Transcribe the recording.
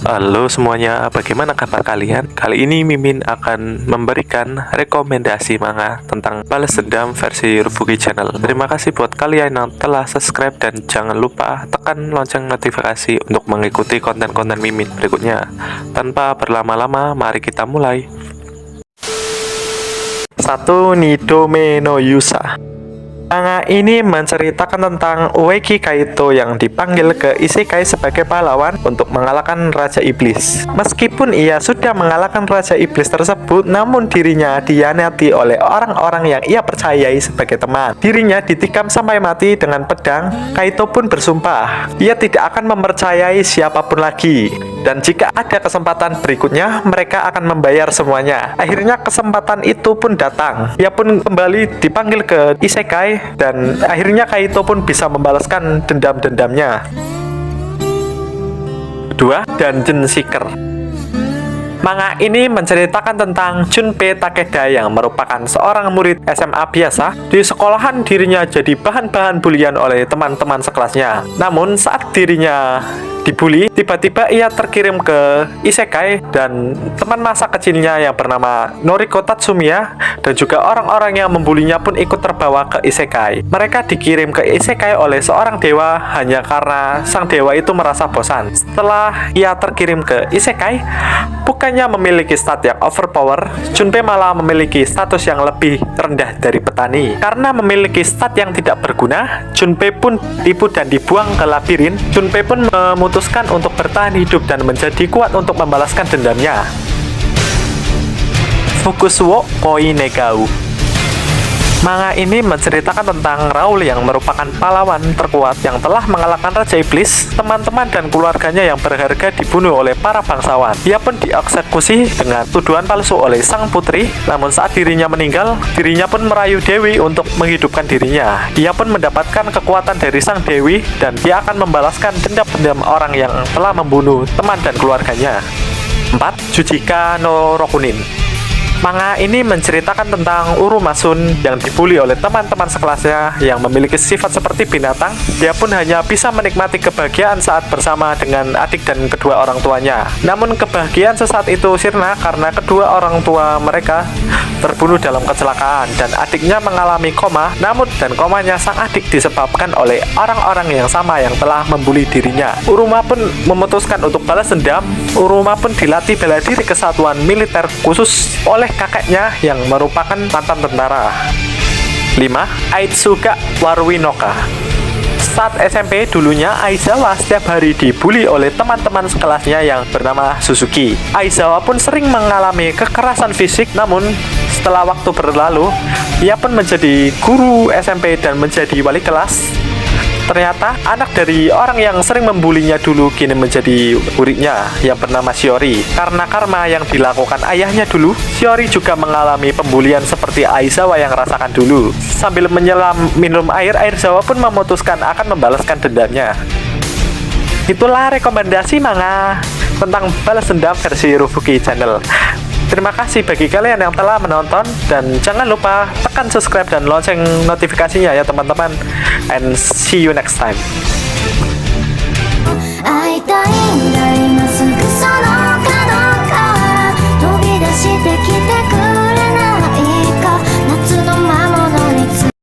Halo semuanya, bagaimana kabar kalian? Kali ini Mimin akan memberikan rekomendasi manga tentang Balas Dendam versi Rufuki Channel. Terima kasih buat kalian yang telah subscribe dan jangan lupa tekan lonceng notifikasi untuk mengikuti konten-konten Mimin berikutnya. Tanpa berlama-lama, mari kita mulai. 1. Nidome no Yusa. Manga ini menceritakan tentang Ueki Kaito yang dipanggil ke Isekai sebagai pahlawan untuk mengalahkan Raja Iblis. Meskipun ia sudah mengalahkan Raja Iblis tersebut, namun dirinya dihianati oleh orang-orang yang ia percayai sebagai teman. Dirinya ditikam sampai mati dengan pedang. Kaito pun bersumpah, ia tidak akan mempercayai siapapun lagi. Dan jika ada kesempatan berikutnya, mereka akan membayar semuanya. Akhirnya kesempatan itu pun datang. Ia pun kembali dipanggil ke Isekai dan akhirnya Kaito pun bisa membalaskan dendam-dendamnya. 2. Dungeon Seeker. Manga ini menceritakan tentang Junpei Takeda yang merupakan seorang murid SMA biasa. Di sekolahan dirinya jadi bahan-bahan bulian oleh teman-teman sekelasnya. Namun saat dirinya dibully, tiba-tiba ia terkirim ke Isekai dan teman masa kecilnya yang bernama Noriko Tatsumiya dan juga orang-orang yang membulinya pun ikut terbawa ke Isekai. Mereka dikirim ke Isekai oleh seorang dewa hanya karena sang dewa itu merasa bosan. Setelah ia terkirim ke Isekai, bukannya memiliki stat yang overpower, Junpei malah memiliki status yang lebih rendah dari petani. Karena memiliki stat yang tidak berguna, Junpei pun tipu dan dibuang ke labirin. Junpei pun memutuskan untuk bertahan hidup dan menjadi kuat untuk membalaskan dendamnya. Fukusuo Koi Negao. Manga ini menceritakan tentang Raul yang merupakan pahlawan terkuat yang telah mengalahkan Raja Iblis. Teman-teman dan keluarganya yang berharga dibunuh oleh para bangsawan. Ia pun dieksekusi dengan tuduhan palsu oleh sang putri. Namun saat dirinya meninggal, dirinya pun merayu Dewi untuk menghidupkan dirinya. Ia pun mendapatkan kekuatan dari sang Dewi dan dia akan membalaskan dendam-dendam orang yang telah membunuh teman dan keluarganya. 4. Jujika no Rokunin. Manga ini menceritakan tentang Urumasun yang dibully oleh teman-teman sekelasnya yang memiliki sifat seperti binatang. Dia pun hanya bisa menikmati kebahagiaan saat bersama dengan adik dan kedua orang tuanya. Namun kebahagiaan sesaat itu sirna karena kedua orang tua mereka terbunuh dalam kecelakaan dan adiknya mengalami koma. Namun dan komanya sang adik disebabkan oleh orang-orang yang sama yang telah membuli dirinya. Uruma pun memutuskan untuk balas dendam. Uruma pun dilatih bela diri kesatuan militer khusus oleh kakeknya yang merupakan mantan tentara. 5. Aitsuga Warwinoka. Saat SMP dulunya, Aizawa setiap hari dibully oleh teman-teman sekelasnya yang bernama Suzuki. Aizawa pun sering mengalami kekerasan fisik, namun setelah waktu berlalu, ia pun menjadi guru SMP dan menjadi wali kelas. Ternyata anak dari orang yang sering membulinya dulu kini menjadi muridnya yang bernama Shiori. Karena karma yang dilakukan ayahnya dulu, Shiori juga mengalami pembulian seperti Aizawa yang rasakan dulu. Sambil menyelam minum air, Aizawa pun memutuskan akan membalaskan dendamnya. Itulah rekomendasi manga tentang Balas Dendam versi Rufuki Channel. Terima kasih bagi kalian yang telah menonton dan jangan lupa tekan subscribe dan lonceng notifikasinya ya teman-teman, and see you next time.